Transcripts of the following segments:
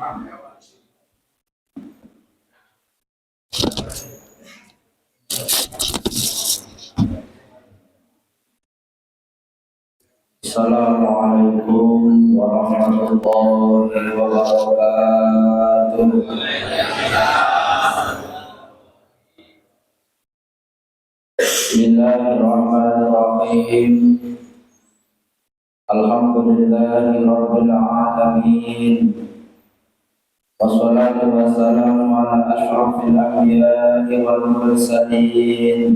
Assalamualaikum warahmatullahi wabarakatuh. Bismillahirrahmanirrahim. Alhamdulillahi rabbil alamin. Wassalatu wassalamu ala asyrafil anbiya'i wal mursalin.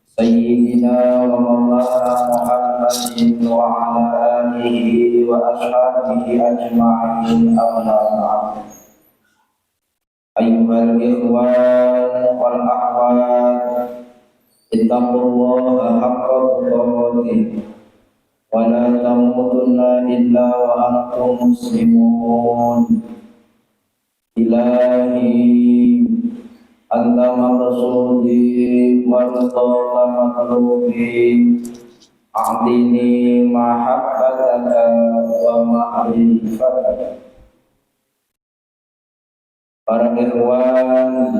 Sayyidina wa maulana Muhammadin wa ala alihi wa ashabihi ajma'in, amma ba'd. Ayyuhal ikhwan wal akhwat, ittaqullaha haqqa tuqatih wa la tamutunna illa wa antum muslimun. Ilahi anta maksudi wa ridha makhluqi, a'tini mahabbataka wa ma'rifataka. Para ikhwan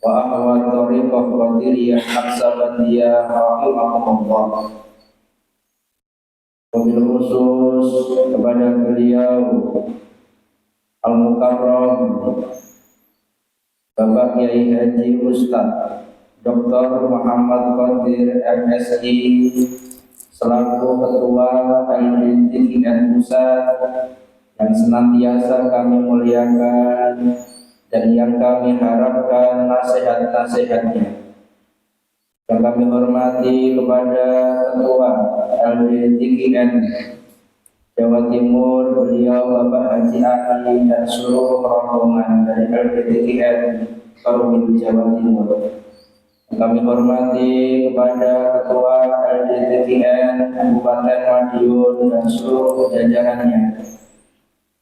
wa akhwat thariqah qadiriyah Naqsabandiyah rahimahumullah, wabil khusus kepada beliau Al-Mukarram Bapak Kiai Haji Ustaz Dr. Muhammad Qadir MSI selaku Ketua LDTIN Pusat yang senantiasa kami muliakan dan yang kami harapkan nasihat-nasihatnya. Yang kami hormati kepada Ketua LDTIN Jawa Timur, beliau Bapak Haji Ali dan seluruh rombongan dari LDTIN Perwil Jawa Timur. Kami hormati kepada Ketua LDTIN Kabupaten Madiun dan seluruh jajarannya,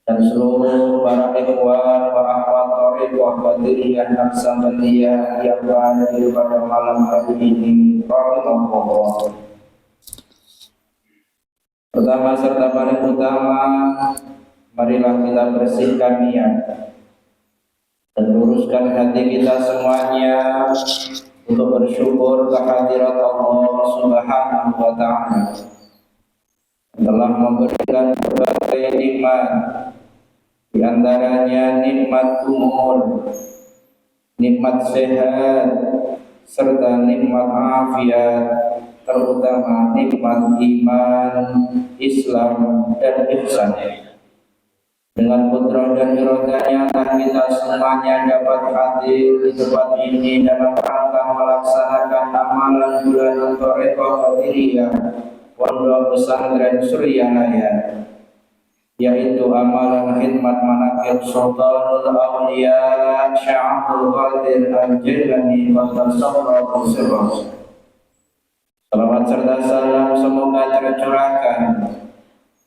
dan seluruh para ikhwan wa akhwat thariqah qadiriyah Naqsabandiyah yang hadir pada malam hari ini. Rahimahullah. Pertama serta paling utama, marilah kita bersihkan niat dan luruskan hati kita semuanya untuk bersyukur kehadirat Allah Subhanahu wa ta'ala telah memberikan berbagai nikmat, di antaranya nikmat umur, nikmat sehat, serta nikmat afiat, terutama nikmat iman, Islam, dan ihsan. Dengan putra dan iradanya kita semuanya dapat hadir di tempat ini dalam rangka melaksanakan amalan bulanan thariqah qadiriyah Pondok Pesantren Suryanaya, yaitu amalan khidmat manaqib Sultanul Auliya Syekh Abdul Qadir Al-Jilani Qaddasallahu sirrahu. Salawat serta salam semoga tercurahkan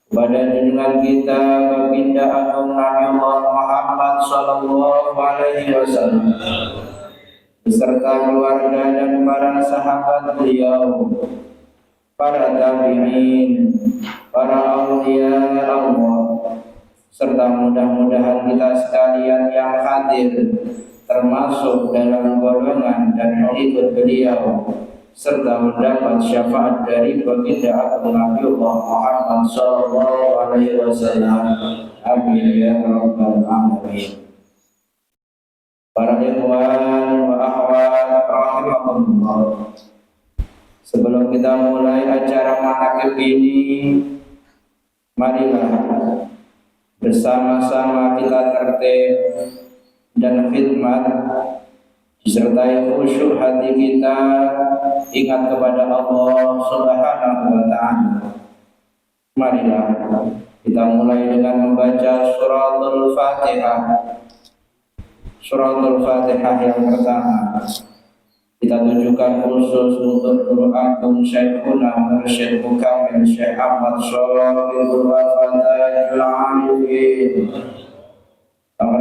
kepada junjungan kita baginda agung Nabi Muhammad sallallahu alaihi wasallam beserta keluarga dan para sahabat beliau, para tabi'in, para aulia Allah, serta mudah-mudahan kita sekalian yang hadir termasuk dalam golongan dan mengikut beliau serta mendapat syafaat dari baginda agung Nabi Muhammad sallallahu alaihi wasallam. Amin ya rabbal alamin. Para ikhwan wa akhwat rahimakumullah, sebelum kita mulai acara manaqib ini, marilah bersama-sama kita tertib dan khidmat disertai khusyuk hati kita, ingat kepada Allah Subhanahu wa ta'ala. Marilah kita mulai dengan membaca suratul Fatihah. Suratul Fatihah yang pertama kita tujukan khusus untuk Guru Agung Syekhuna Mursyid Mukamil Syekh Ahmad Sholihul Fatihul Arifin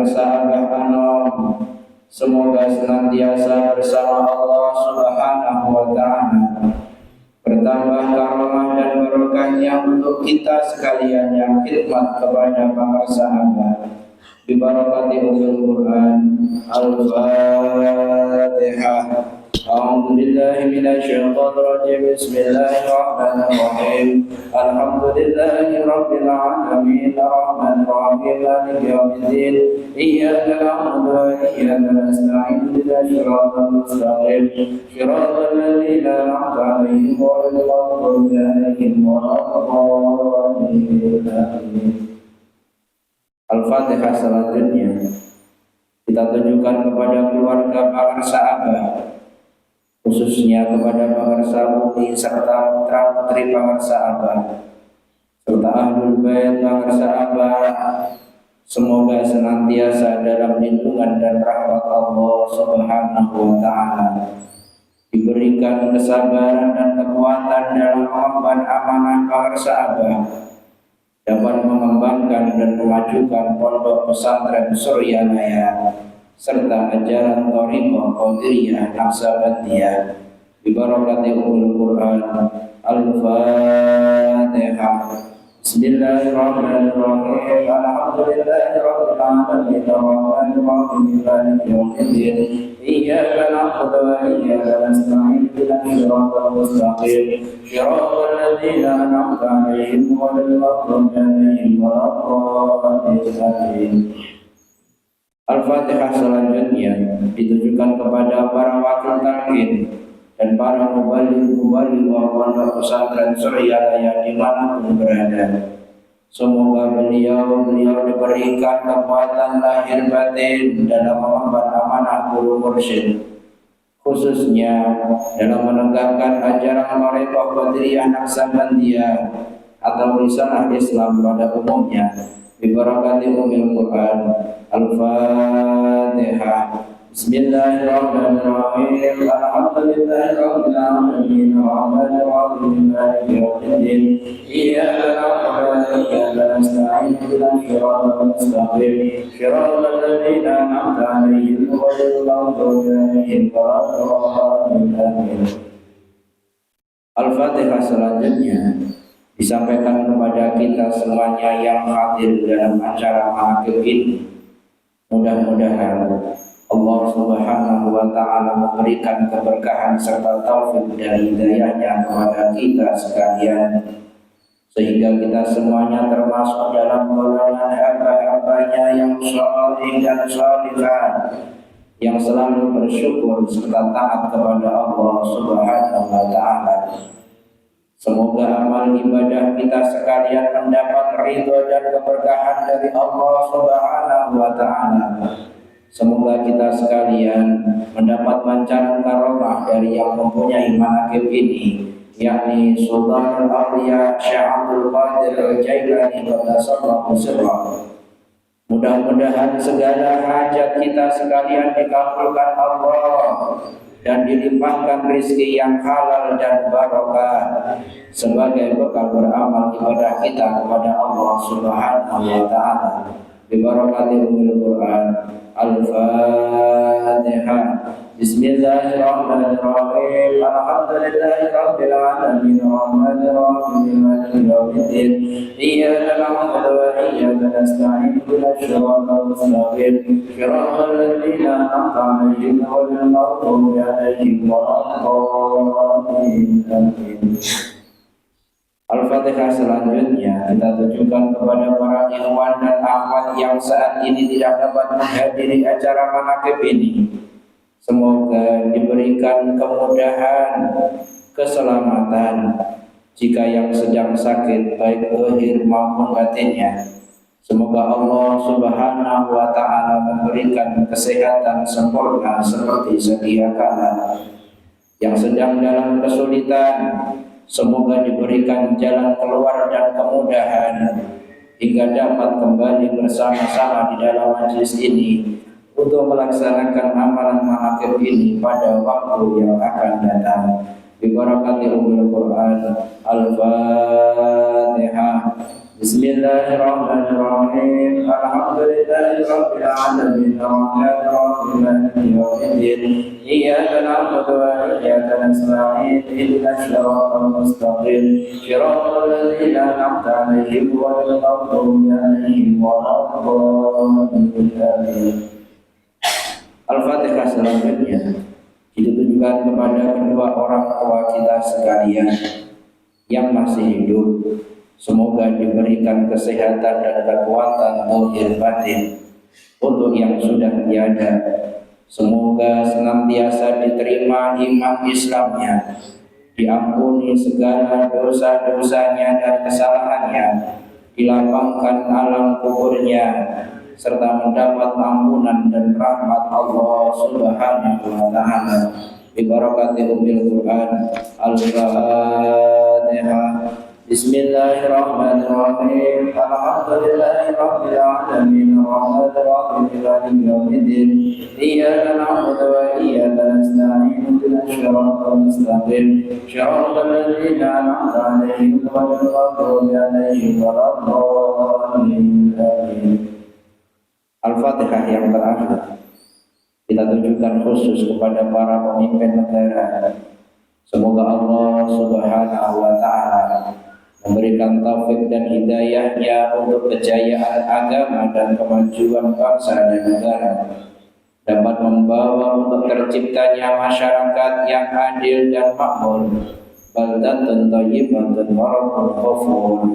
Sahabah Anom, semoga senantiasa bersama Allah Subhanahu wa ta'ala, bertambah karomah dan barokahnya untuk kita sekalian yang khidmat kepada para sahabat, Bibarakati umil Quran. Al-Fatihah. أعوذ بالله من الشيطان الرجيم بسم الله الرحمن الرحيم الحمد لله رب العالمين الرحمن الرحيم مالك يوم الدين إياك نعبد وإياك نستعين اهدنا الصراط المستقيم صراط الذين أنعمت عليهم غير المغضوب عليهم ولا الضالين. Al-Fatihah. Selanjutnya kita tunjukkan kepada keluarga pengarsa Abah, khususnya kepada pengarsa bumi serta putra-putri pengarsa Abah serta ahlul bait pengarsa Abah, semoga senantiasa dalam lindungan dan rahmat Allah Subhanahu wa taala, diberikan kesabaran dan kekuatan dalam mengemban amanah pengarsa Abah, dapat mengembangkan dan memajukan pondok pesantren Suryanaya serta ajaran Thariqah Qadiriyah Naqsabandiyah. Bibarakati umul Quran. Al-Fatihah. Bismillahirrahmanirrahim. Alhamdulillahi rabbil alamin arrahmanir rahim maliki yaumiddin iyyaka na'budu wa iyyaka nasta'in ihdinas siratal mustaqim siratal ladzina an'amta 'alaihim ghairil maghdubi 'alaihim waladdallin. Al-Fatihah. Selanjutnya ditujukan kepada para wakil talqin dan para mubalik pondok pesantren Suryanaya dimanapun berada. Semoga beliau diberikan kekuatan lahir batin dalam mengemban amanah guru mursyid, khususnya dalam menegakkan ajaran Thariqah Qadiriyah Naqsabandiyah atau risalah Islam pada umumnya. Bibarakati umil Quran. Al-Fatihah. Bismillahirrahmanirrahim. Alhamdulillahi rabbil alamin arrahmanir rahim maliki yaumiddin iyyaka na'budu wa iyyaka nasta'in ihdinas siratal mustaqim siratal ladzina an'amta 'alaihim ghairil maghdubi 'alaihim waladdallin. Al-Fatihah. Selanjutnya disampaikan kepada kita semuanya yang hadir dalam acara mahafil ini. Mudah-mudahan Allah Subhanahu wa taala memberikan keberkahan serta taufik dan hidayahnya kepada kita sekalian, sehingga kita semuanya termasuk dalam golongan hamba-hambanya yang salih dan salihah, yang selalu bersyukur serta taat kepada Allah Subhanahu wa taala. Semoga amal ibadah kita sekalian mendapat ridho dan keberkahan dari Allah Subhanahu wa taala. Semoga kita sekalian mendapat pancaran karomah dari yang mempunyai manaqib ini, yakni Sultanul Auliya Syekh Abdul Qadir Al-Jailani qaddasallahu sirrahu. Mudah-mudahan segala hajat kita sekalian dikabulkan Allah dan dilimpahkan rezeki yang halal dan barokah sebagai bekal beramal ibadah kita kepada Allah Subhanahu wa taala. Bibarakati umil Quran. Al-Fatihah. Bismillahirrahmanirrahim. Alhamdulillahi rabbil alamin arrahmanir rahim maliki yaumiddin iyyaka na'budu wa iyyaka nasta'in ihdinas siratal mustaqim siratal ladzina an'amta 'alaihim ghairil maghdubi 'alaihim waladdallin. Al-Fatihah. Selanjutnya kita tujukan kepada para ikhwan dan akhwat yang saat ini tidak dapat menghadiri acara manaqib ini. Semoga diberikan kemudahan, keselamatan jika yang sedang sakit baik zahir maupun batinnya. Semoga Allah Subhanahu wa taala memberikan kesehatan sempurna seperti sedia kala. Yang sedang dalam kesulitan, semoga diberikan jalan keluar dan kemudahan hingga dapat kembali bersama-sama di dalam majlis ini untuk melaksanakan amalan manaqib ini pada waktu yang akan datang. Bibarakati umil Quran. Al-Fatihah. Bismillahirrahmanirrahim. Alhamdulillahirabbil alamin. Arrahmanir rahim. Maliki yaumiddin. Iyyaka na'budu wa iyyaka nasta'in. Ihdinas siratal mustaqim. Shiratal ladzina an'amta 'alaihim ghairil maghdubi 'alaihim waladdallin. Al-Fatihah. Selanjutnya ditujukan kepada kedua orang tua kita sekalian yang masih hidup. Semoga diberikan kesehatan dan kekuatan zahir batin. Untuk yang sudah tiada, semoga senantiasa diterima iman Islamnya, diampuni segala dosa-dosanya dan kesalahannya, dilapangkan alam kuburnya, serta mendapat ampunan dan rahmat Allah Subhanahu wa Ta'ala. Bibarakati Ummil Quran. Al-Fatihah. Bismillahirrahmanirrahim. Alhamdulillahirabbil alamin. Arrahmanir rahim. Maliki yaumiddin. Iyyaka na'budu wa iyyaka nasta'in. Ihdinas siratal mustaqim. Shiratal ladzina an'amta 'alaihim ghairil maghdubi 'alaihim waladdallin. Al-Fatihah yang terakhir kita tujukan khusus kepada para pemimpin negara. Semoga Allah Subhanahu wa Ta'ala memberikan taufik dan hidayahnya untuk kejayaan agama dan kemajuan bangsa dan negara, dapat membawa untuk terciptanya masyarakat yang adil dan makmur, baldatun thayyibatun wa rabbun ghafur.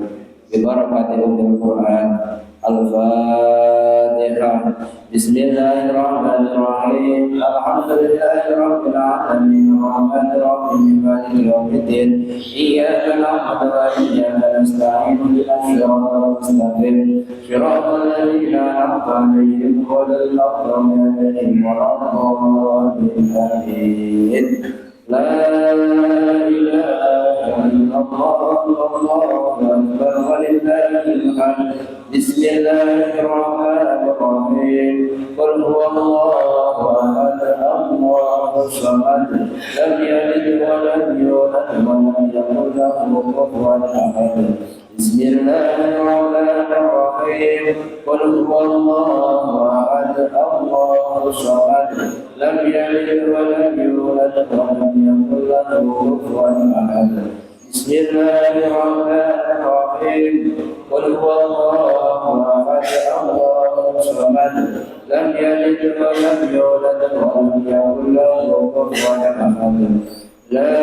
Bibarakati Ummil Quran. Al-Fatihah. Bismillahirrahmanirrahim. Alhamdulillahirabbil alamin. Arrahmanir rahim. Maliki yaumiddin. Iyyaka na'budu wa iyyaka nasta'in. Ihdinas siratal mustaqim. Shiratal ladzina an'amta 'alaihim ghairil maghdubi 'alaihim waladdallin. La ilaha illallah wallahu akbar walillahil hamd. Bismillahirrahmanirrahim. Qul huwallahu ahad. Allahus samad. Lam yalid wa lam yulad wa lam yakul lahu kufuwan ahad. Bismillahirrahmanirrahim. Qul huwallahu ahad. Allahus samad. Lam yalid wa lam yulad wa lam yakul lahu kufuwan ahad. Bismillahirrahmanirrahim. Qul huwallahu ahad. Allahus samad. Lam yalid wa lam yulad wa lam yakul lahu kufuwan ahad. La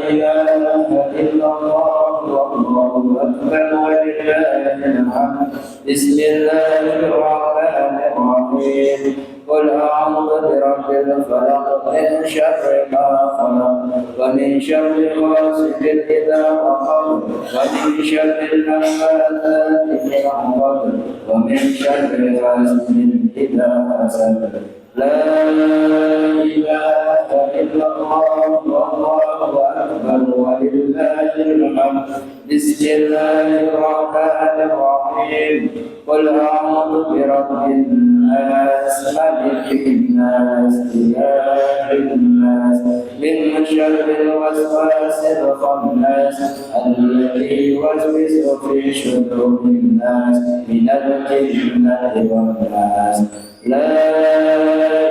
ilaha illallah wallahu akbar walillahil hamd. Bismillahirrahmanirrahim. Qul a'udzu birabbil falaq min syarri ma khalaq wa min syarri ghasiqin idza waqab wa min syarri nafatsati fil 'uqad wa min syarri hasidin idza hasad. La ilaha illallah wallahu akbar walillahil hamd. Bismillahirrahmanirrahim. Qul a'udzu birabbin nas, malikin nas, ilahin nas, min syarril waswasil khannas, alladzi yuwaswisu fi shudurin nas, minal jinnati wan nas. La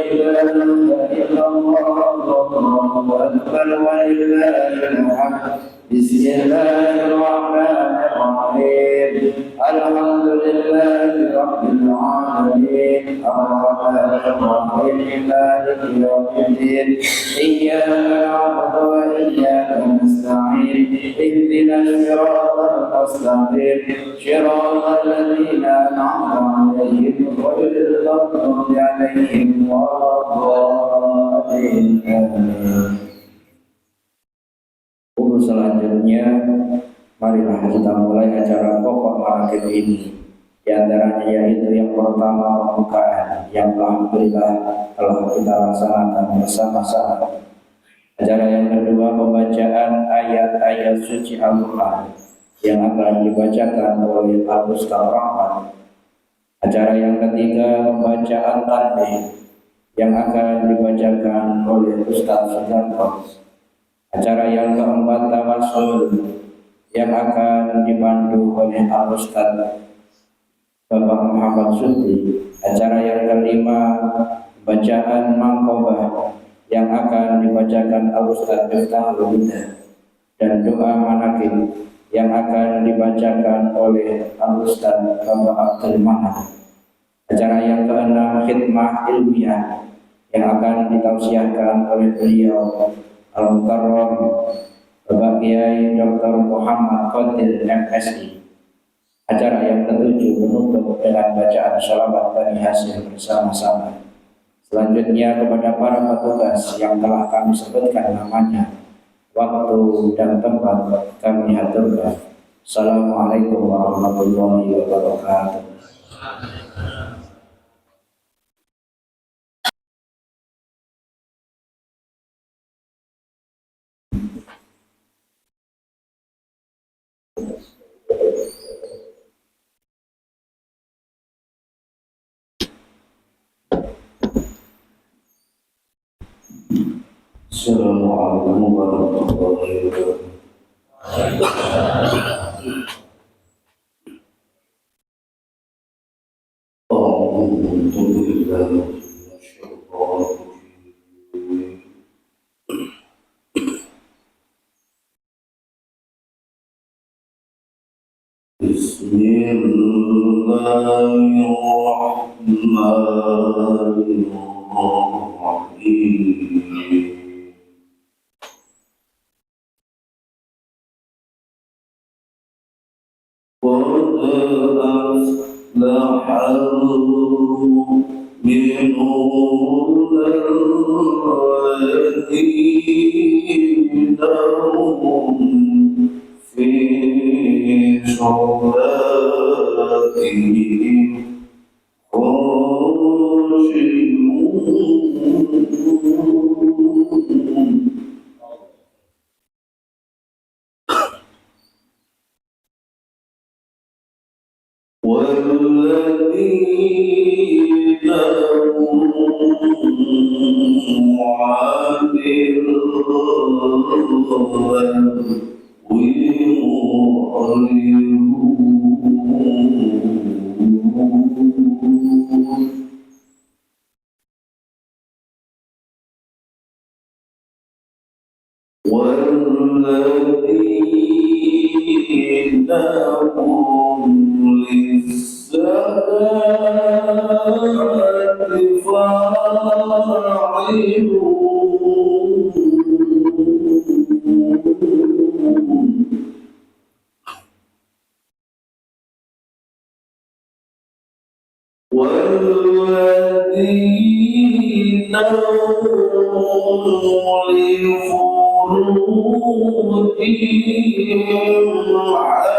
ilaha illallah wallahu akbar walillahil hamd. Bismillahirrahmanirrahim. Alhamdulillahi rabbil alamin. Arrahmanir rahim. Maliki yaumiddin. Iyyaka na'budu wa iyyaka nasta'in. Ihdinas siratal mustaqim. Shiratal ladzina an'amta 'alaihim ghairil maghdubi 'alaihim waladdallin. Untuk selanjutnya, marilah kita mulai acara pokok manaqib ini. Di antaranya yaitu yang pertama pembukaan, yang alhamdulillah telah kita laksanakan bersama-sama. Acara yang kedua pembacaan ayat-ayat suci Al-Quran yang akan dibacakan oleh Pak Ustaz Rahman. Acara yang ketiga pembacaan tanbih yang akan dibacakan oleh Ustaz Sudarto. Acara yang keempat tawassul yang akan dipandu oleh Al-Ustaz Bapak Muhammad Sudri. Acara yang kelima, bacaan mangkobah yang akan dibacakan Al-Ustaz Miftahul Huda, dan doa manakib yang akan dibacakan oleh Al-Ustaz Bapak Abdul Manaf. Acara yang keenam, khidmah ilmiah yang akan ditausiahkan oleh beliau Al-Mukarram Bapak Kiai Dr. Muhammad Qadir MSI. Acara yang ketujuh menutup dengan bacaan sholawat Bani Hasyim bersama-sama. Selanjutnya kepada para petugas yang telah kami sebutkan namanya, waktu dan tempat kami haturkan. Assalamualaikum warahmatullahi wabarakatuh. Assalamualaikum warahmatullahi wabarakatuh. Bismillahirrahmanirrahim. أفلح المؤمنون الذين هم في صلاتهم خاشعون والذين هم عن والذين هم للزكاة فاعلون والذين هم لفروجهم حافظون إلا على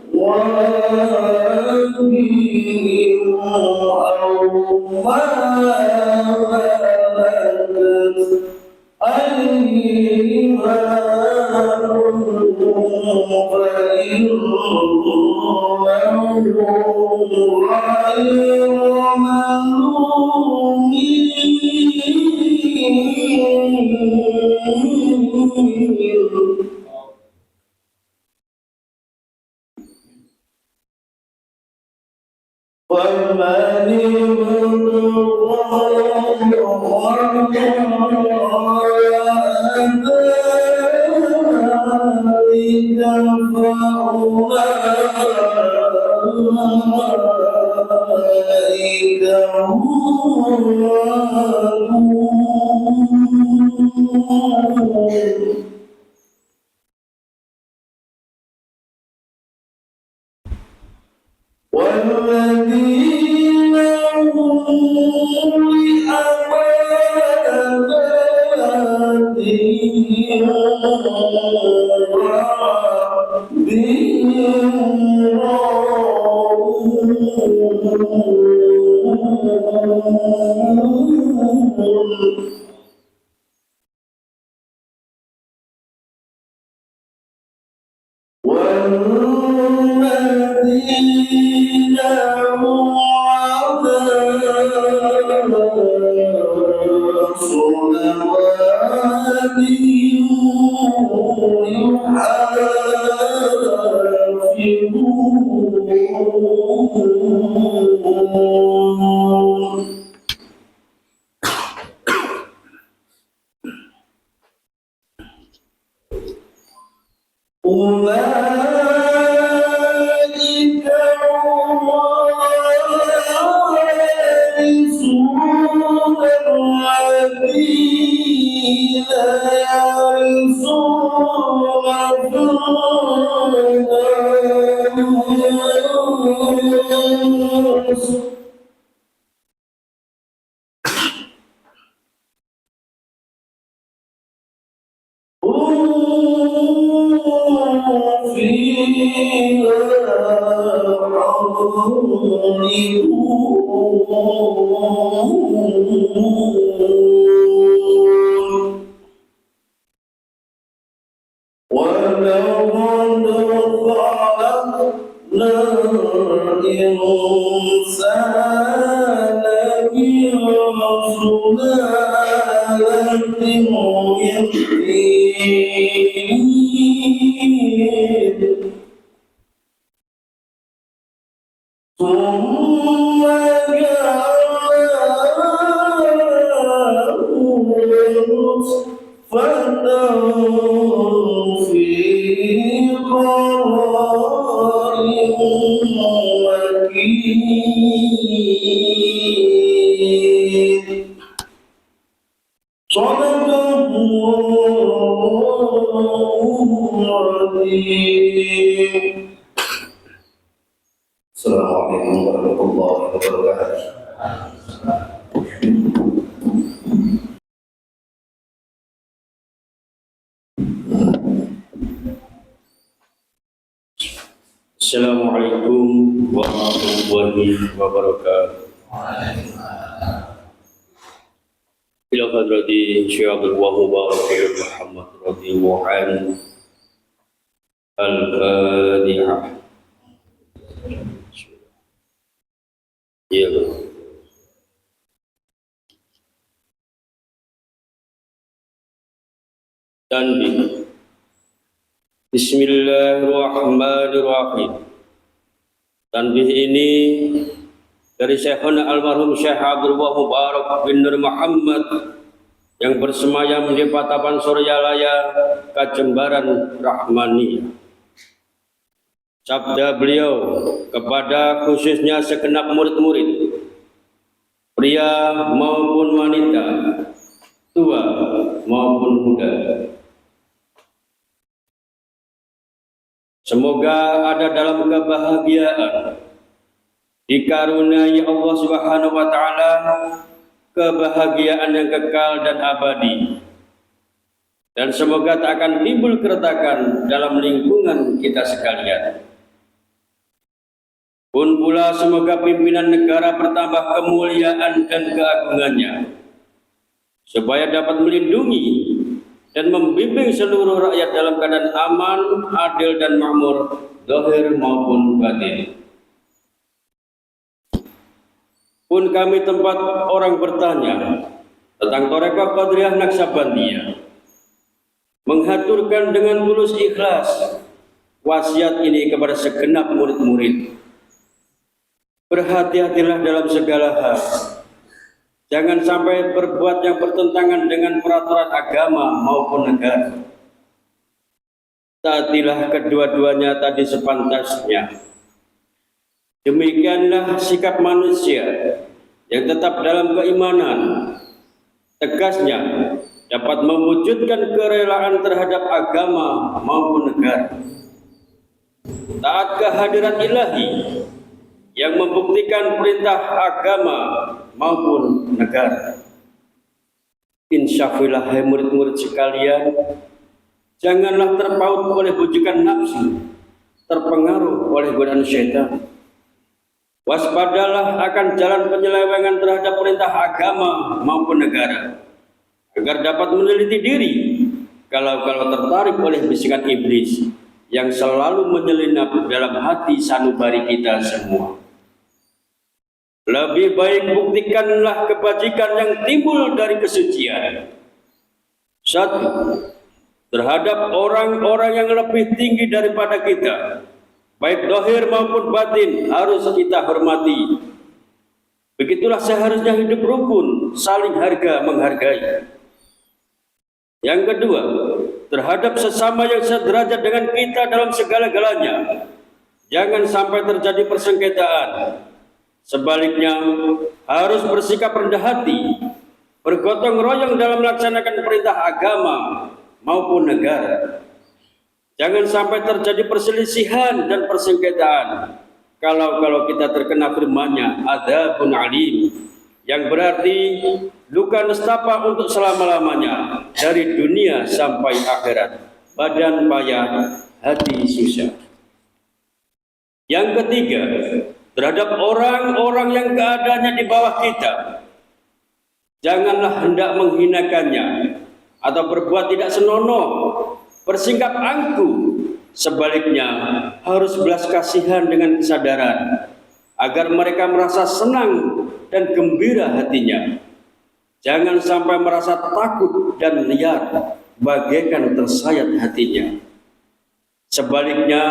أزواجهم أو ما ملكت أيمانهم فإنهم غير ملومين ومن فأولئك هم العادون والذين هم لأماناتهم وعهدهم راعون والذين هم على صلواتهم يحافظون أولئك هم الوارثون الذين يرثون الفردوس فيها خالدون ولقد خلقنا الإنسان من سلالة من طين ثم جعلناه نطفة في قرار مكين صدق الله العظيم. Assalamualaikum warahmatullahi wabarakatuh. Assalamualaikum warahmatullahi wabarakatuh. Ila hadrati Syekh Abdul Wahab Muhammad radhiyallahu anhu. Al-Fatihah. Ya. Tanbih. Bismillahirrahmanirrahim. Tanbih ini dari Syekhuna almarhum Syekh Abdul Wahab Mubarak bin Nur Muhammad yang bersemayam di Patapan Suryalaya, Kajembaran Rahmani. Sabda beliau kepada khususnya segenap murid-murid, pria maupun wanita, tua maupun muda. Semoga ada dalam kebahagiaan, dikaruniai Allah Subhanahu wa taala kebahagiaan yang kekal dan abadi. Dan semoga tak akan timbul keretakan dalam lingkungan kita sekalian. Pun pula semoga pimpinan negara bertambah kemuliaan dan keagungannya, supaya dapat melindungi dan membimbing seluruh rakyat dalam keadaan aman, adil dan makmur, zahir maupun batin. Pun kami tempat orang bertanya tentang Thariqah Qadiriyah Naqsabandiyah, menghaturkan dengan tulus ikhlas wasiat ini kepada segenap murid-murid. Berhati-hatilah dalam segala hal. Jangan sampai berbuat yang bertentangan dengan peraturan agama maupun negara. Taatilah kedua-duanya tadi sepantasnya. Demikianlah sikap manusia yang tetap dalam keimanan. Tegasnya dapat mewujudkan kerelaan terhadap agama maupun negara. Taat kehadirat ilahi yang membuktikan perintah agama maupun negara. Insyafilah hai murid-murid sekalian, janganlah terpaut oleh bujukan nafsu, terpengaruh oleh godaan syaitan. Waspadalah akan jalan penyelewengan terhadap perintah agama maupun negara, agar dapat meneliti diri kalau tertarik oleh bisikan iblis yang selalu menyelinap dalam hati sanubari kita semua. Lebih baik buktikanlah kebajikan yang timbul dari kesucian. Satu, terhadap orang-orang yang lebih tinggi daripada kita, baik zahir maupun batin, harus kita hormati. Begitulah seharusnya hidup rukun, saling harga menghargai. Yang kedua, terhadap sesama yang sederajat dengan kita dalam segala-galanya, jangan sampai terjadi persengketaan. Sebaliknya, harus bersikap rendah hati, bergotong royong dalam melaksanakan perintah agama maupun negara. Jangan sampai terjadi perselisihan dan persengketaan. Kalau kita terkena firman-Nya, adzabun alim, yang berarti luka nestapa untuk selama-lamanya, dari dunia sampai akhirat. Badan payah, hati susah. Yang ketiga, terhadap orang-orang yang keadaannya di bawah kita, janganlah hendak menghinakannya atau berbuat tidak senonoh, bersikap angkuh. Sebaliknya, harus belas kasihan dengan kesadaran, agar mereka merasa senang dan gembira hatinya. Jangan sampai merasa takut dan liar, bagaikan tersayat hatinya. Sebaliknya,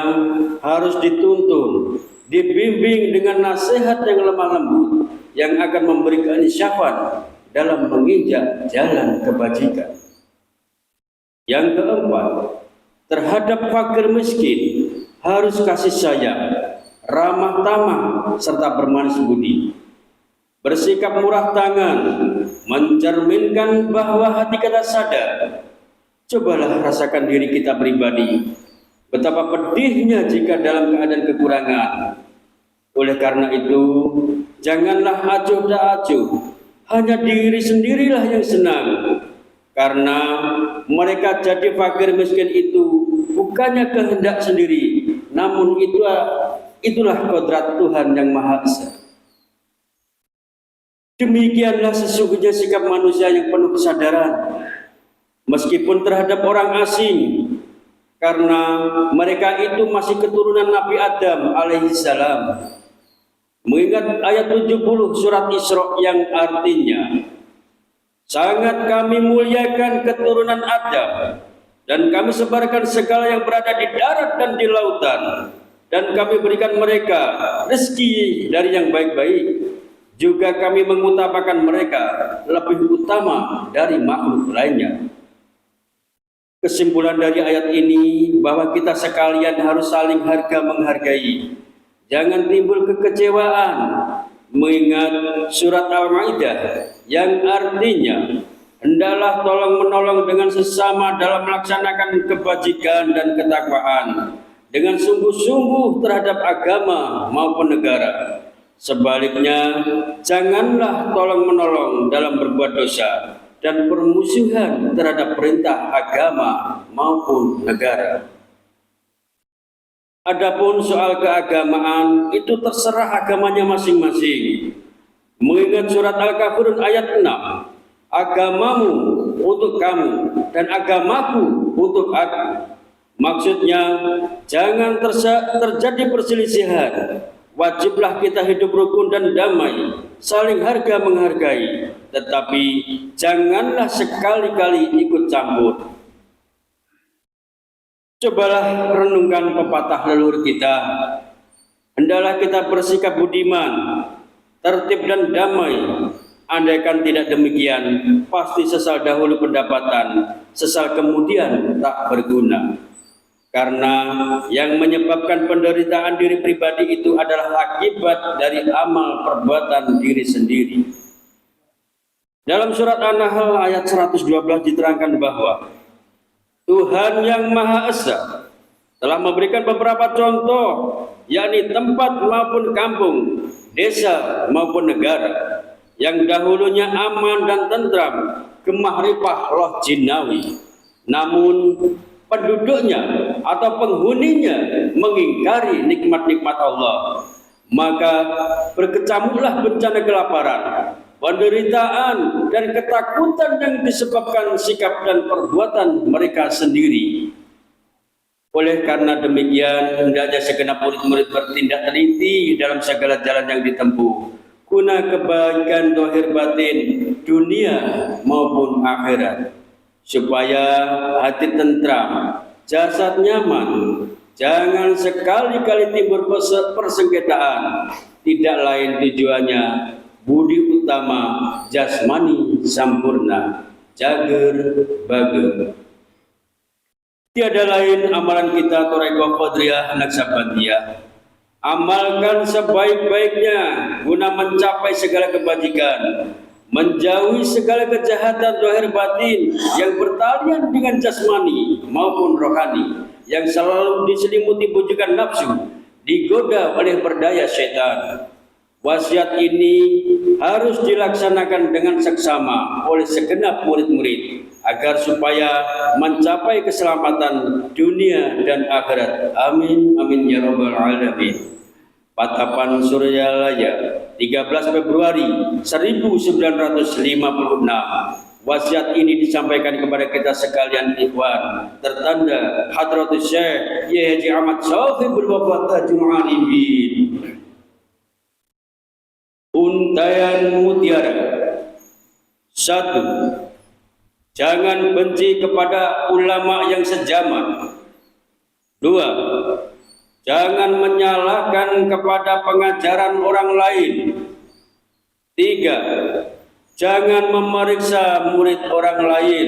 harus dituntun, dibimbing dengan nasihat yang lemah lembut, yang akan memberi keinsyafan dalam menginjak jalan kebajikan. Yang keempat, terhadap fakir miskin harus kasih sayang, ramah tamah, serta bermanis budi. Bersikap murah tangan, mencerminkan bahwa hati kita sadar. Cobalah rasakan diri kita pribadi, betapa pedihnya jika dalam keadaan kekurangan. Oleh karena itu, janganlah acuh tak acuh, hanya diri sendirilah yang senang. Karena mereka jadi fakir miskin itu bukannya kehendak sendiri, namun itulah kodrat Tuhan yang Maha Esa. Demikianlah sesungguhnya sikap manusia yang penuh kesadaran, meskipun terhadap orang asing, karena mereka itu masih keturunan Nabi Adam alaihissalam. Mengingat ayat 70 surat Isra yang artinya, sangat kami muliakan keturunan Adam, dan kami sebarkan segala yang berada di darat dan di lautan, dan kami berikan mereka rezeki dari yang baik-baik. Juga kami mengutamakan mereka lebih utama dari makhluk lainnya. Kesimpulan dari ayat ini bahwa kita sekalian harus saling harga menghargai. Jangan timbul kekecewaan, mengingat surat Al-Maidah yang artinya, hendaklah tolong menolong dengan sesama dalam melaksanakan kebajikan dan ketakwaan, dengan sungguh-sungguh terhadap agama maupun negara. Sebaliknya, janganlah tolong-menolong dalam berbuat dosa dan permusuhan terhadap perintah agama maupun negara. Adapun soal keagamaan, itu terserah agamanya masing-masing. Mengingat surat Al-Kafirun ayat 6, agamamu untuk kamu dan agamaku untuk aku. Maksudnya, jangan terjadi perselisihan. Wajiblah kita hidup rukun dan damai, saling harga menghargai, tetapi janganlah sekali-kali ikut campur. Cobalah renungkan pepatah leluhur kita. Hendaklah kita bersikap budiman, tertib dan damai. Andaikan tidak demikian, pasti sesal dahulu pendapatan, sesal kemudian tak berguna. Karena yang menyebabkan penderitaan diri pribadi itu adalah akibat dari amal perbuatan diri sendiri. Dalam surat An-Nahl ayat 112 diterangkan bahwa Tuhan yang Maha Esa telah memberikan beberapa contoh, yakni tempat maupun kampung, desa maupun negara, yang dahulunya aman dan tentram, gemah ripah roh jinnawi. Namun penduduknya atau penghuninya mengingkari nikmat-nikmat Allah, maka berkecamuklah bencana kelaparan, penderitaan, dan ketakutan yang disebabkan sikap dan perbuatan mereka sendiri. Oleh karena demikian, hendaknya segenap murid-murid bertindak teliti dalam segala jalan yang ditempuh, guna kebaikan zahir batin dunia maupun akhirat, supaya hati tentram, jasad nyaman. Jangan sekali-kali timbul persengketaan, tidak lain tujuannya budi utama jasmani sampurna, jager bager. Tiada lain amalan kita Thariqah Qadiriyah Naqsabandiyah. Amalkan sebaik-baiknya guna mencapai segala kebajikan, menjauhi segala kejahatan zahir batin yang bertalian dengan jasmani maupun rohani, yang selalu diselimuti bujukan nafsu, digoda oleh berdaya syaitan. Wasiat ini harus dilaksanakan dengan seksama oleh segenap murid-murid agar supaya mencapai keselamatan dunia dan akhirat. Amin amin ya rabbal alamin. Patapan Suryalaya, 13 Februari 1956. Wasiat ini disampaikan kepada kita sekalian ikhwan, tertanda Hadratus Syekh Kiai Haji Ahmad Shauqibul Wafat Tajul Arifin. Untaian mutiara. 1. Jangan benci kepada ulama yang sejaman. 2. Jangan menyalahkan kepada pengajaran orang lain. 3. Jangan memeriksa murid orang lain.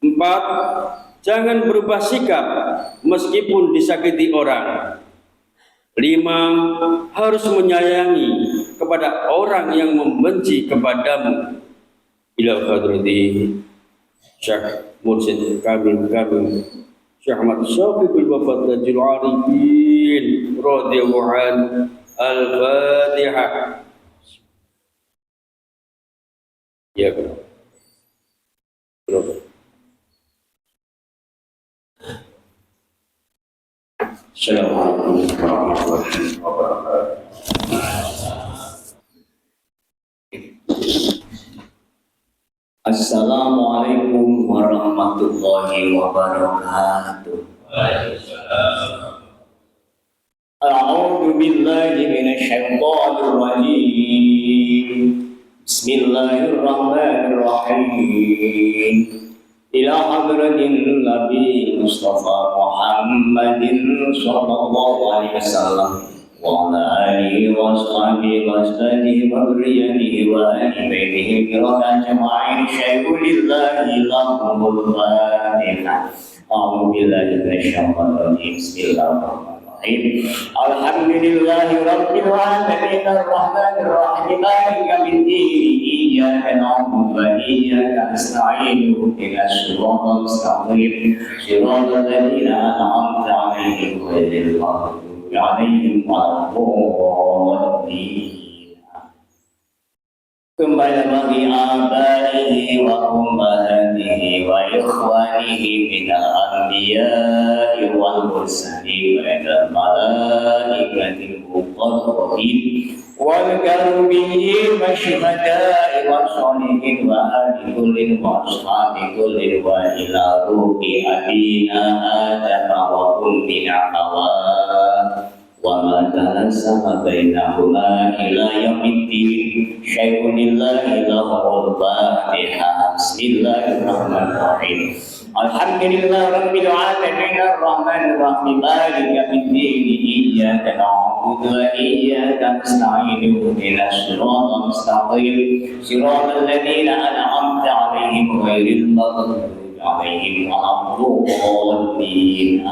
4. Jangan berubah sikap meskipun disakiti orang. 5. Harus menyayangi kepada orang yang membenci kepadamu. Ila hadrati Syekh Mursyid kami Syekh Ahmad Shauqibul Wafat Tajul Arifin radhiyallahu anhu. Al-Fatihah. Ya, bro. Assalamualaikum warahmatullahi wabarakatuh. Assalamualaikum warahmatullahi wabarakatuh. A'udzu billahi minasy syaithanir rajim. Bismillahirrahmanirrahim. Ila hadratin Nabi Mustafa Muhammadin sallallahu alaihi wasallam wa ala alihi wa sahbihi wa sallam wa dzurriyyatihi wa ahli baitihi kiratan jama'in syai'ulillahi lahumul Fatihah. A'udzu billahi minasy syaithanir rajim. Bismillahirrahmanirrahim. Alhamdulillahi rabbil alamin arrahmanir rahim maliki yaumiddin. Iyyaka na'budu wa iyyaka nasta'in ihdinas siratal mustaqim siratal ladzina an'amta 'alaihim ghairil maghdubi 'alaihim waladdallin. Kembali bagi abaihi wa ummahatihi wa ikhwanihi minal anbiya'i wal mursalin wa malaikatil muqarrabin wal karbiyin wa syuhada'i wa sholihin wa ahli kullin wa ashabi kullin wa ila ruhi abina adama wa ummina hawa wa ma tanasama bainahuma ila yaumiddin syai'unillahi lahul Fatihah. Bismillahirrahmanirrahim. Alhamdulillah rabbil alamin arrahmanir rahim maliki yaumiddin iyyaka na'budu wa iyyaka nasta'in ihdinas siratal mustaqim siratal ladzina an'amta 'alaihim ghairil maghdubi 'alaihim waladdallin.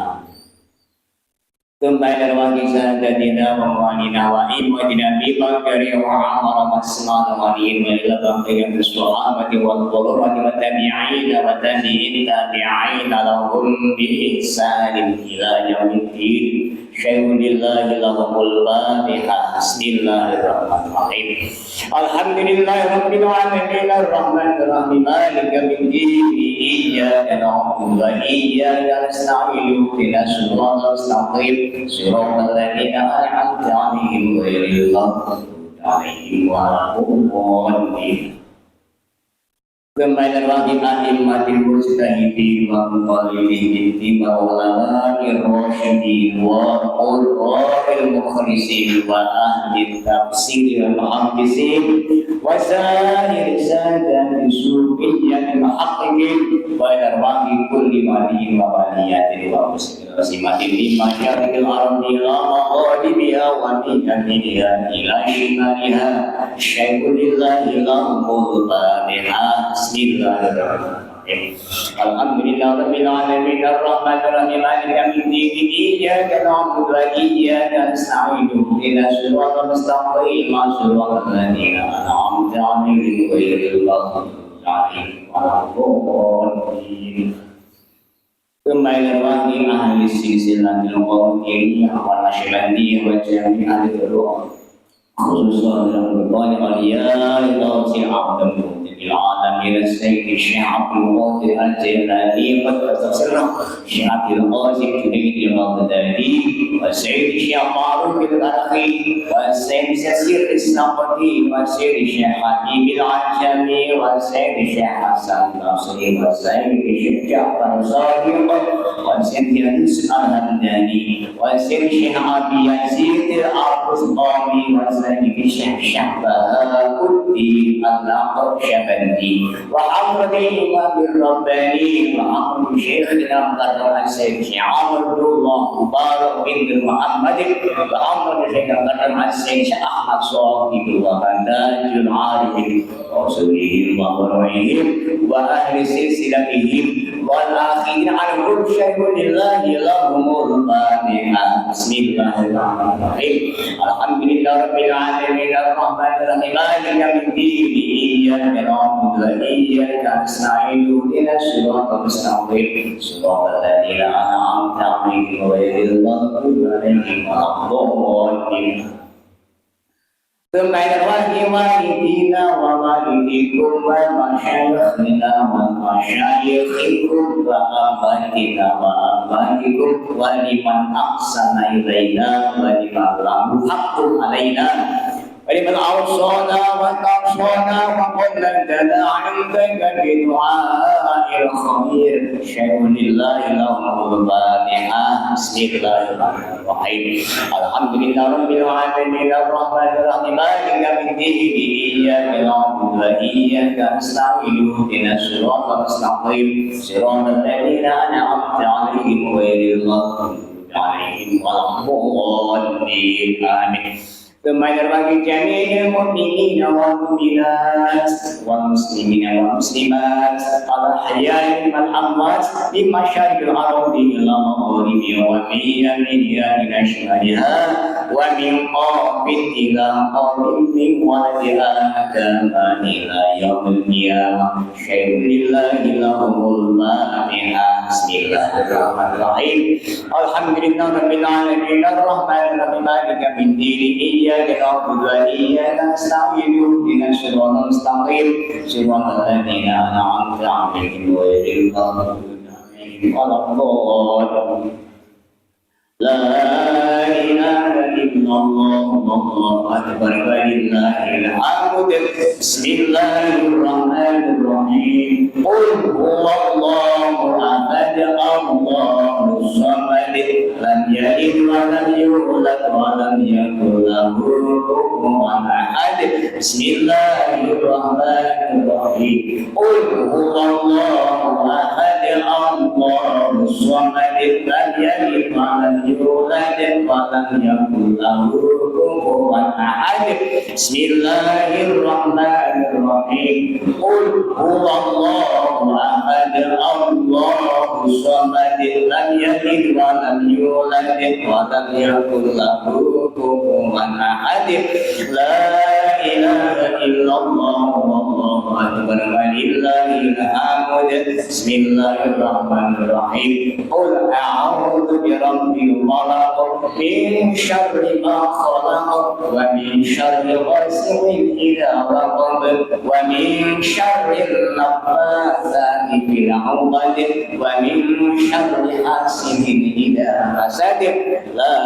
Kembali lagi sahadatina wa walina wa imadina bibakari wa amara masnad wa lima ila baqiyat as-sahabati wal qurrati wa tabi'ina wa tabi'in tabi'ina lahum bi ihsanin ila yaumiddin. syai'unillahi lahumul fatihah. Bismillahirrahmanirrahim. Alhamdulillahi rabbil alamin arrahmanir rahim maliki yaumiddin iyyaka na'budu wa iyyaka nasta'in ihdinas siratal mustaqim siratal ladzina an'amta 'alaihim ghairil maghdubi 'alaihim waladdallin. Kembali lagi a'immatil mujtahidin wa muqallidin wa ulama'ir rasyidin wa qurra'il mukhlisin wa ahli tafsir wal muhaddisin wa sa'ir sadat sufiyyat muhaqqiqin wa arwahi kulli waliyin wa waliyatin wa muslimatin li masyariqil ardi la maghribiha wa min jami'iha ila shimaliha syai'unillahi lahumul fatihah. Bismillahirrahmanirrahim. Alhamdulillahirabbil alamin arrahmanir rahim maliki yaumiddin iyyaka na'budu wa iyyaka nasta'in ihdinas siratal mustaqim siratal ladzina an'amta 'alaihim ghairil maghdubi 'alaihim waladdallin. Kembali lagi ahli silsilatul qauliyah wal nasyabandiyah wa jami'al furu'a khususan dalam berbagai awliya tauhid abdul العالمين السيد الشيخ عبد القادر الجيلاني قد تصرف الشيخ عبد القادر جنيد البغدادي والسيد الشيخ معروف الأخي والسيد سسير السقطي والسيد الشيخ حبيب العجمي والسيد الشيخ حسن الناصري والسيد الشيخ جعفر صادق والسيد يونس الهمداني والسيد الشيخ أبي يزيد الأرقصطاني والسيد الشيخ شعبان الدين الأقرب وحضرة الإمام الرباني وحضرة شيخنا مقدم السيد شيخ عمر بن الله مبارك بن محمد وحضرة شيخنا مقدم السيد شيخ أحمد صاحب وهداج العارفين ورسولهم وقرائهم وأهل سلسلتهم والآخرين على كل شيء لله لهم الفاتحة. بسم الله الرحمن الرحيم. الحمد لله رب العالمين الرحمن الرحيم مالك يوم الدين إياك نعبد وإياك نستعين اهدنا الصراط المستقيم صراط الذين أنعمت عليهم غير المغضوب عليهم ولا الضالين. Kembali lagi walidina wa walidikum wa masyayikhina wa masyayikhikum wa abatina wa abadikum wa liman ahsana ilaina wa liman lahu haqqun alaina ولمن أوصانا وتوصانا وقلنا لنا عندك بدعاء الخير شيء لله لهم الفاتحة. بسم الله الرحمن الرحيم. الحمد لله رب العالمين الرحمن الرحيم مالك يوم الدين إياك نعبد وإياك نستعين اهدنا الصراط المستقيم صراط الذين أنعمت عليهم غير المغضوب عليهم ولا الضالين. آمين. Kembali bagi jami'il mu'minin wal mu'minat wal muslimin wal muslimat al-ahya'i wal amwat di masyariqil ardi ila maghribi wa min yaminiha ila shimaliha wa min qafin ila qafin wa li'adama ila yaumil qiyamah syai'unillahi lahumul fatihah. Bismillahirrahmanirrahim. Alhamdulillahirabbil alamin arrahmanir rahim maliki yaumiddin إياك نعبد وإياك نستعين اهدنا الصراط المستقيم صراط الذين أنعمت عليهم غير المغضوب عليهم ولا الضالين. لا إله إلا الله والله أكبر ولله الحمد. بسم الله الرحمن الرحيم. قل هو الله أحد الله الصمد لم يلد ولم يولد ولم يكن له كفوا أحد. بسم الله الرحمن الرحيم. قل هو الله أحد الله الصمد لم يلد ولم يولد ولم يكن له كفوا أحد. بسم الله الرحمن الرحيم. قل هو الله أحد الله الصمد لم يلد ولم يولد ولم يكن له كفوا أحد. لا إله إلا الله والله أكبر ولله الحمد. بسم الله الرحمن الرحيم. قل أعوذ برب الفلق من شر ما خلق ومن شر غاسق إذا وقب ومن شر النفاثات في العقد ومن شر حاسد إذا حسد لا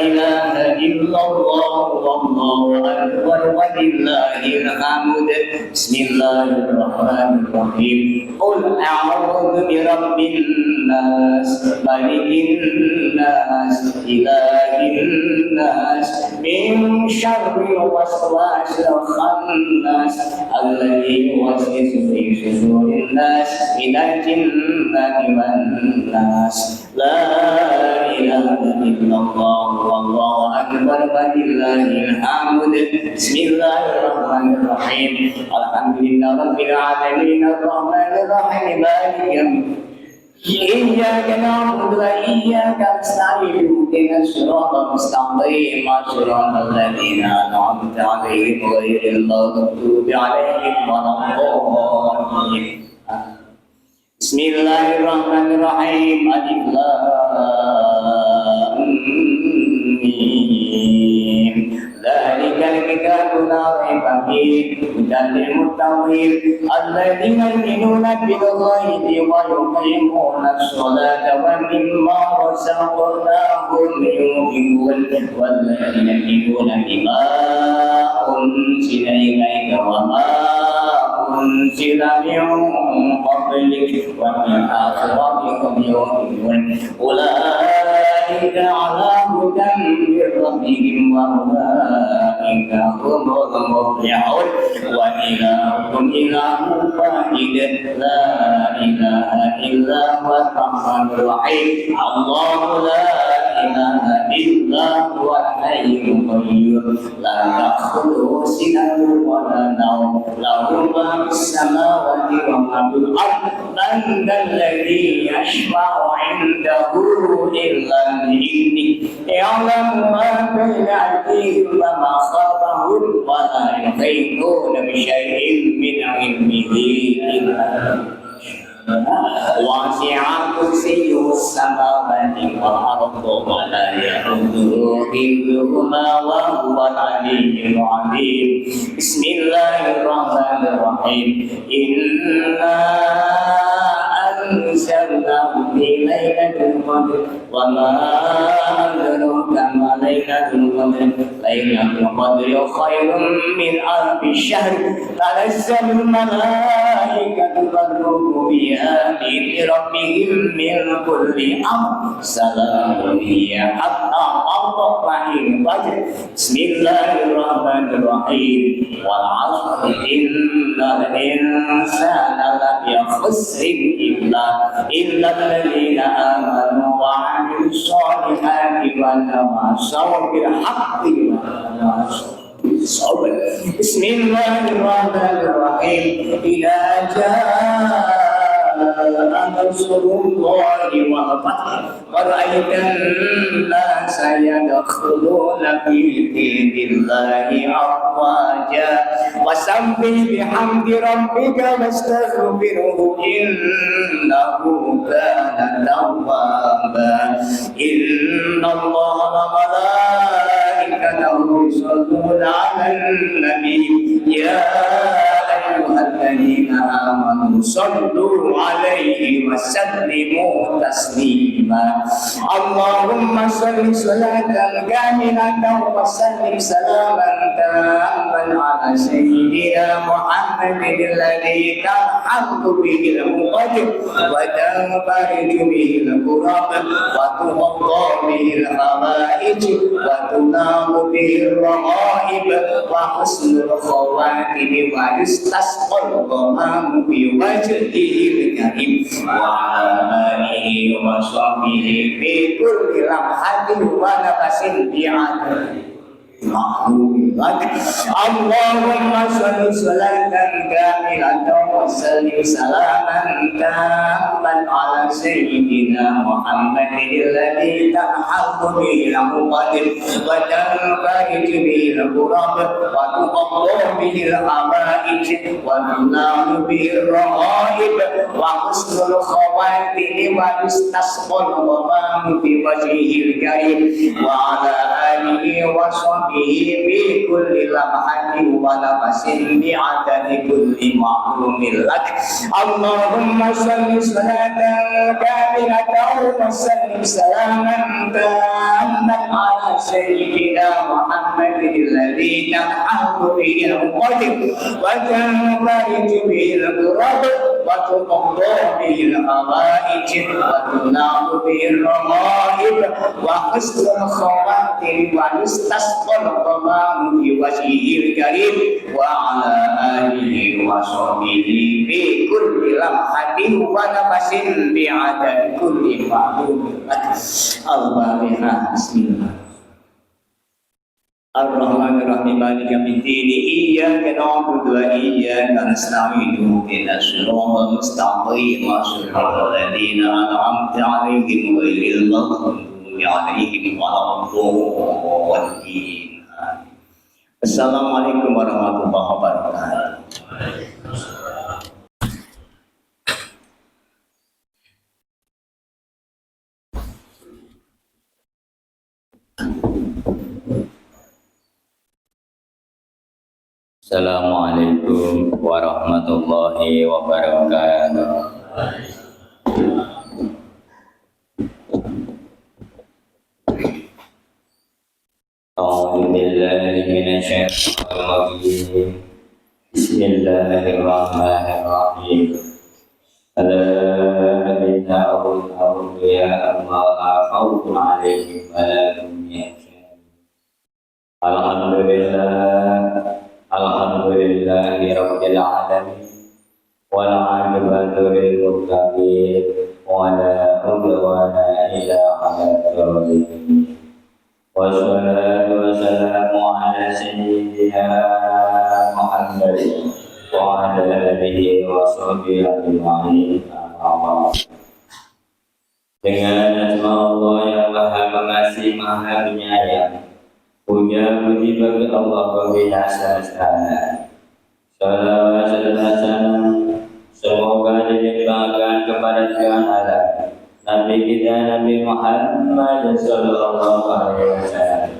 إله إلا الله والله أكبر ولله الحمد بسم الله الرحمن الرحيم قل أعوذ برب الناس ملك الناس إله الناس من شر الوسواس الخناس الذي يوسوس في صدور الناس من الجنة والناس لا إله إلا الله والله أكبر ولله الحمد بسم الله الرحمن الرحيم الحمد لله رب العالمين الرحمن الرحيم مالك يوم إياك نعبد وإياك نستعين اهدنا الصراط المستقيم صراط الذين أنعمت عليهم غير المغضوب عليهم ولا الضالين بسم الله الرحمن الرحيم ألف لام ميم ذلك الكتاب لا ريب فيه هدى للمتقين الذين يؤمنون بالغيب ويقيمون الصلاة ومما رزقناهم ينفقون والذين يؤمنون بما أنزل إليك وما أنزل من قبلك وبالآخرة هم يؤمنون أولئك على هدى من ربهم وأولئك هم المفلحون وإلهكم إله واحد لا إله إلا هو الرحمن الرحيم الله لا إله إلا هو الحي القيوم لا تأخذه سنة ولا نوم له ما في السماوات وما في الأرض من ذا الذي يشفع عنده إلا بإذنه يعلم ما بين أيديهم وما خلفهم ولا يحيطون بشيء من علمه إلا وسع كرسيه السماوات والأرض ولا يئوده حفظهما وهو العلي العظيم بسم الله الرحمن الرحيم إنا أنزلناه في ليلة القدر وما أدراك ما ليلة القدر ليلة القدر خير من ألف شهر تنزل الملائكة والروح فيها بإذن ربهم من كل أمر سلام هي حتى مطلع الفجر بسم الله الرحمن الرحيم والعصر إن الإنسان لفي خسر إلا الذين آمنوا وعملوا الصالحات وتواصوا بالحق وتواصوا بالصبر بسم الله الرحمن الرحيم إذا جاء نصر الله والفتح ورأيت الناس يدخلون في دين الله أفواجا وسبح بحمد ربك واستغفره إنه كان توابا إن الله وملائكته يصلون على النبي يا أيها الذين آمنوا صلوا عليه وسلموا تسليما اللهم صل صلاة كاملة وسلم سلاما تاما على سيدنا محمد الذي ترحم به الأمة وتنفرج به الكرب وتغطى به الحوائج وتنام به الرغائب وحسن الخواتم ويستسقى الغمام بوجهه الكريم وعلى آله وصحبه في كل لمحة ونفس بعدد معلوم لك اللهم صل صلاة كاملة وسلم سلاما تاما على سيدنا محمد الذي تنحط به العقد وتنفرج به الكرب وتقضى به الحوائج وتنال به الرغائب وحسن الخواتم ويستسقى الغمام بوجهه الكريم وعلى آله وصحبه في كل لمحة ونفس بعدد كل معلوم لك اللهم صل صلاة كاملة وسلم سلاما تاما على سيدنا محمد الذي تنحط به القدر وتنفرج به الكرب وتقضى به الحوائج وتنال به الرغائب وحسن الخواتم ويستسقى الغمام بوجهه الكريم وعلى آله وصحبه في كل لمحة ونفس بعدد كل معلوم لك الفاتحة بسم الله الرحمن الرحيم مالك يوم الدين إياك نعبد وإياك نستعين اهدنا الصراط المستقيم صراط الذين أنعمت عليهم غير المغضوب عليهم ولا الضالين. Assalamualaikum warahmatullahi wabarakatuh. Assalamualaikum warahmatullahi wabarakatuh. A'udzu billahi minasyaitonir rajim. Bismillahirrahmanirrahim. Ala inna awliya Allah khawfun 'alaihim wa la hum yahzanun. Alhamdulillahi rabbil alamin wal 'aqibatu lil muttaqin wa la udwana illa 'alal zalimin. Wassalatu wassalamu ala sayyidina Muhammad wa ala alihi wa sahbihi ajma'in. Dengan nama Allah yang Maha Pengasih Maha Penyayang, puja puji bagi Allah Pembina semesta. Salawat serta salam semoga dilimpahkan kepada Tuhan Allah Nabi kita Nabi Muhammad sallallahu alaihi wasallam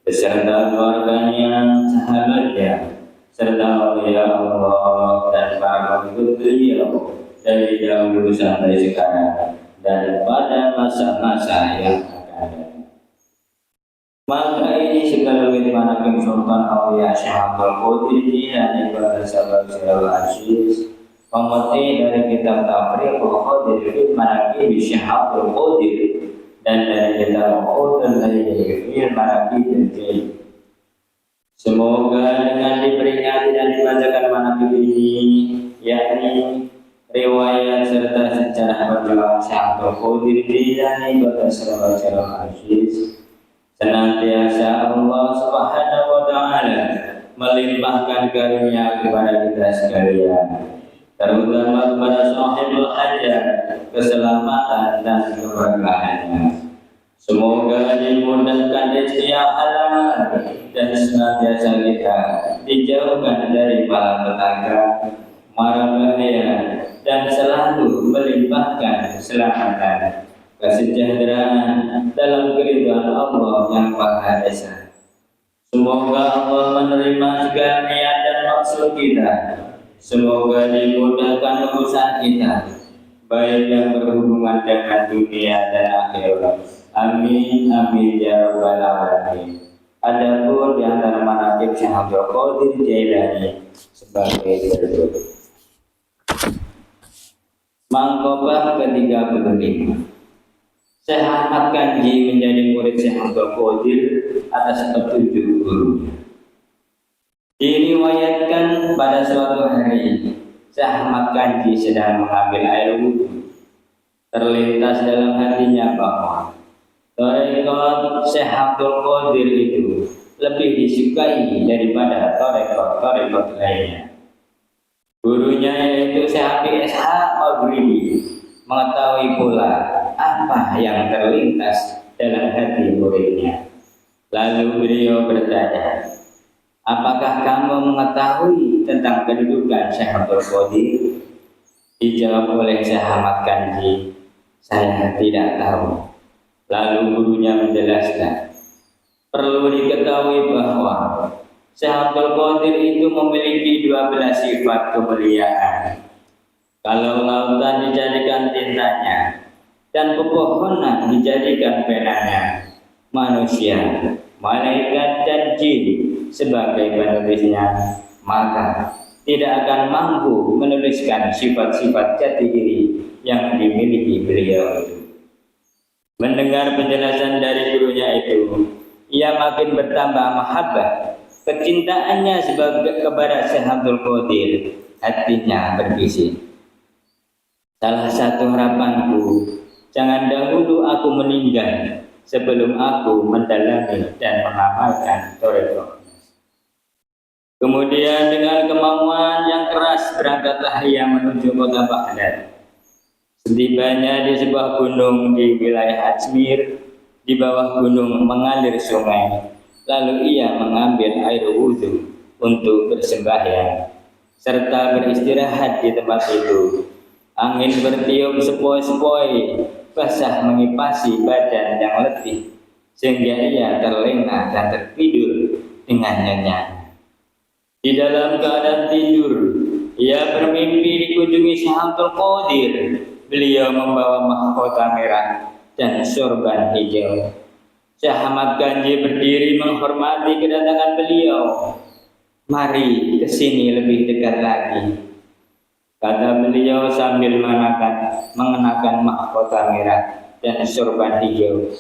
beserta keluarganya, sahabatnya, serta aulia Allah dan para pengikut beliau dari dahulu sampai sekarang dan pada masa-masa yang akan datang. Maka ini segala manakim Sultan Aulia Syekh Abdul Qadir Jilani pada sahabat Syarul Aziz pematih dari kitab Tafriqul Qadir fi Manaqib Syekh Abdul Qadir dan dari kitab Qadir dari Manaqib Jilani. Semoga dengan diperingati dan dibacakan manaqib ini, yakni riwayat serta sejarah perjuangan Syekh Abdul Qadir Jilani pada sahabat Syarul Aziz, senantiasa Allah Subhanahu wa Ta'ala melimpahkan karunia kepada kita sekalian, terutama kepada sahibul hajat, keselamatan dan keberkahannya. Semoga dimudahkan rezeki yang halal dan senantiasa kita dijauhkan dari malapetaka, mara bahaya, dan selalu melimpahkan keselamatan, kesejahteraan dalam keridhaan Allah yang Maha Esa. Semoga Allah menerima segala niat dan maksud kita. Semoga dimudahkan urusan kita, baik yang berhubungan dengan dunia dan akhirat. Amin amin ya rabbal alamin. Adapun di antara manaqib Syekh Abdul Qadir Jailani sebagai berikut. Mangkobah ke-35. Syekh Ahmad Kanji menjadi murid Syekh Abdul Qadir atas petunjuk gurunya. Diriwayatkan pada suatu hari Syekh Ahmad Kanji sedang mengambil air wudhu. Terlintas dalam hatinya bahwa tarekat Syekh Abdul Qadir itu lebih disukai daripada tarekat lainnya. Gurunya yaitu Syekh Abi Ishaq Maghribi mengetahui pula apa yang terlintas dalam hati muridnya. Lalu beliau bertanya, apakah kamu mengetahui tentang kedudukan Syekh Abdul Qadir? Dijawab oleh Syekh Ahmad Kanji, saya tidak tahu. Lalu gurunya menjelaskan, perlu diketahui bahwa Syekh Abdul Qadir itu memiliki 12 sifat kemuliaan. Kalau lautan dijadikan tintanya dan pepohonan dijadikan penanya, manusia, malaikat dan jin sebagai penulisnya, maka tidak akan mampu menuliskan sifat-sifat jati diri yang dimiliki beliau itu. Mendengar penjelasan dari gurunya itu, ia makin bertambah mahabbah, kecintaannya kepada Syekh Abdul Qadir. Hatinya berbisik, salah satu harapanku, jangan dahulu aku meninggal sebelum aku mendalami dan mengamalkan tarekat. Kemudian dengan kemauan yang keras berangkatlah ia menuju kota Baghdad. Setibanya di sebuah gunung di wilayah Ajmir, di bawah gunung mengalir sungai. Lalu ia mengambil air wudhu untuk bersembahyang serta beristirahat di tempat itu. Angin bertiup sepoi-sepoi, basah mengipasi badan yang letih, sehingga ia terlena dan tertidur dengan nyenyak. Di dalam keadaan tidur, ia bermimpi dikunjungi Syekh Abdul Qadir. Beliau membawa mahkota merah dan sorban hijau. Syekh Ahmad Kanji berdiri menghormati kedatangan beliau. Mari ke sini lebih dekat lagi, kata beliau sambil mengenakan mahkota merah dan sorban hijau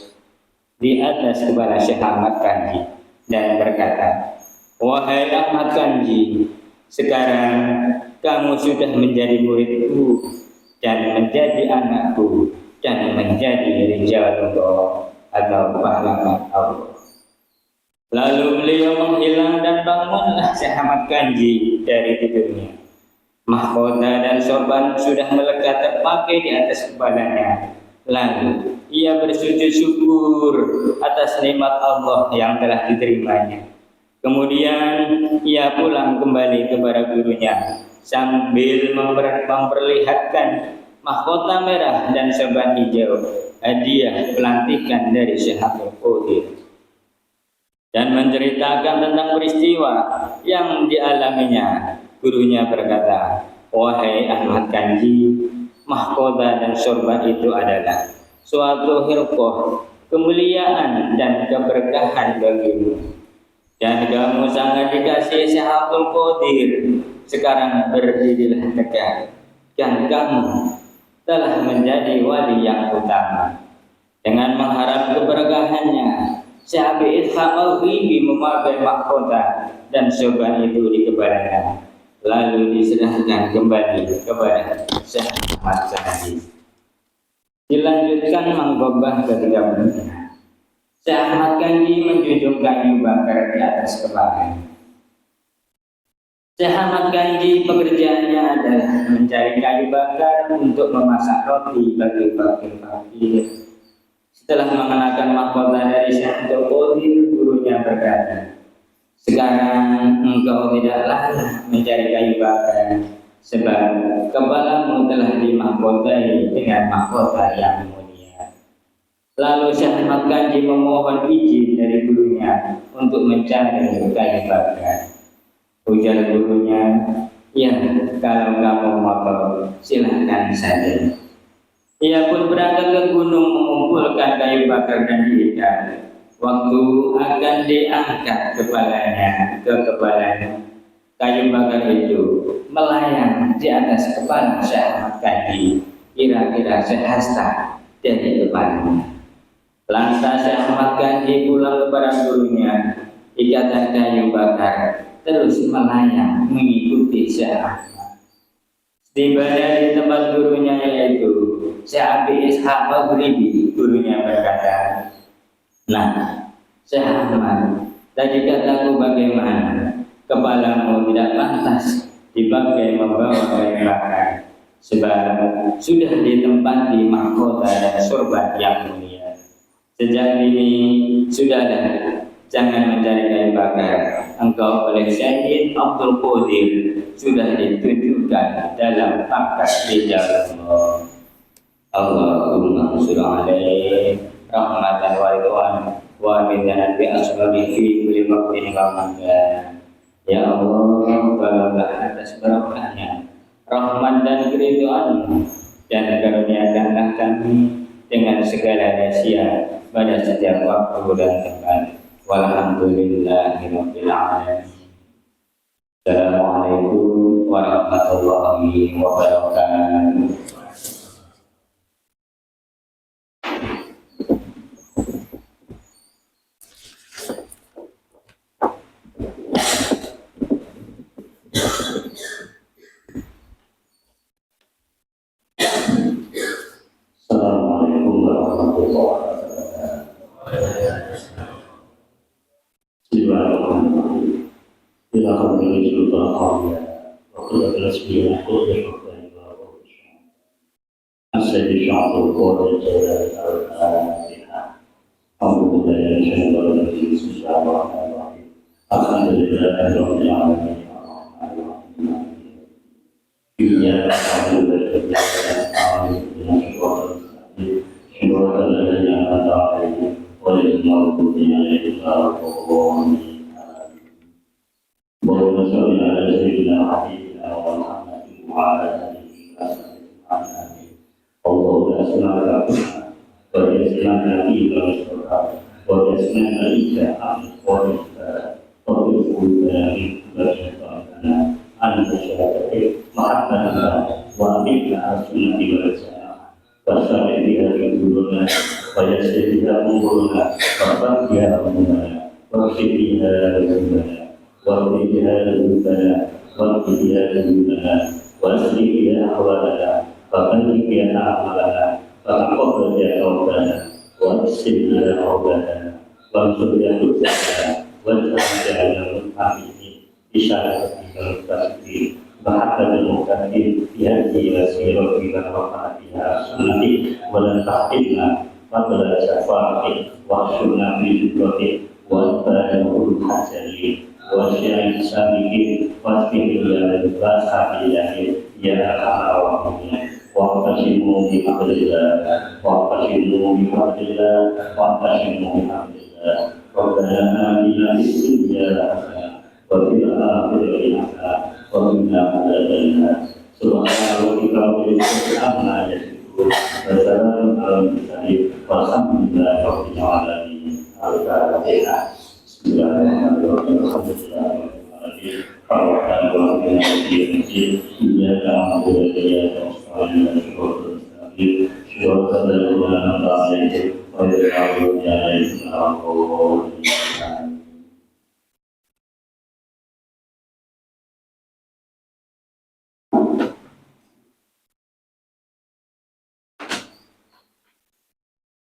di atas kepala Syekh Ahmad Kanji dan berkata, wahai Ahmad Kanji, sekarang kamu sudah menjadi muridku dan menjadi anakku dan menjadi rijalullah atau pahlawan Allah. Lalu beliau menghilang dan bangunlah Syekh Ahmad Kanji dari tidurnya. Mahkota dan sorban sudah melekat terpakai di atas kepalanya. Lalu ia bersujud syukur atas nikmat Allah yang telah diterimanya. Kemudian ia pulang kembali kepada gurunya sambil memperlihatkan mahkota merah dan sorban hijau, hadiah pelantikan dari Syekh Abdul Qadir, dan menceritakan tentang peristiwa yang dialaminya. Gurunya berkata, wahai Ahmad Kanji, mahkota dan sorban itu adalah suatu hilqah kemuliaan dan keberkahan bagimu. Dan kamu sangat dikasihi Syekh Abdul Qadir. Sekarang berdirilah tegak, dan kamu telah menjadi wali yang utama. Dengan mengharap keberkahannya, Syekh Abi Ishaq Maghribi memakai mahkota dan sorban itu di kepalanya, lalu diserahkan kembali kepada Syekh Ahmad Kanji. Dilanjutkan menggobah ketika meninggal. Syekh Ahmad Kanji menjunjung kayu bakar di atas kepalanya. Syekh Ahmad Kanji pekerjaannya adalah mencari kayu bakar untuk memasak roti bagi fakir-fakir. Setelah mengenakan mahkota dari Syekh Abdul Qadir, gurunya berkata, sekarang engkau tidaklah mencari kayu bakar, sebab kepalamu telah dimahkotai dengan mahkota yang mulia. Lalu Syekh Ahmad Kanji memohon izin dari gurunya untuk mencari kayu bakar. Ujar gurunya, ya, kalau kamu mau silahkan saja. Ia pun berangkat ke gunung mengumpulkan kayu bakar dan diikat. Waktu akan diangkat kepalanya ke kepalanya, kayu bakar itu melayang di atas kepala Syekh Ahmad Kanji, kira-kira sehasta dari kepalanya. Lantas Syekh Ahmad Kanji pulang kepada gurunya. Ikatan kayu bakar terus melayang mengikuti Syekh Ahmad. Setibanya di tempat gurunya yaitu Syekh Abi Ishaq Maghribi, gurunya berkata, nah, Syekh Ahmad, Tadi kataku bagaimana kepalamu tidak pantas dipakai membawa kain bakar, sebab sudah ditempati mahkota dan sorban yang mulia. Sejak ini sudahlah, jangan mencari kain bakar. Engkau oleh Syahid Abdul Qadir sudah ditunjukkan dalam pangkat Rijalullah. Allahumma sholli alaihi rahmatan wa ridwan wa minan bi asbabi fi kulli waqtin wa makan. Ya Allah, tolonglah atas berkahnya rahmat dan keridhaan, dan karuniakanlah kami dengan segala rahasia pada setiap waktu dan tempat. Walhamdulillahirabbil alamin. Assalamualaikum warahmatullahi wabarakatuh. Assalamualaikum warahmatullahi wabarakatuh. Bismillahirrahmanirrahim. Alhamdulillah sultan Allah. Wa rasmiyah wa Asy-Syaikh Abdul Qadir Jalal al-Fatihah. Alhamdulillah Bismillahirrahmanirrahim. Alhamdulillahirabbil alamin. Iyyaka na'budu wa iyyaka nasta'in.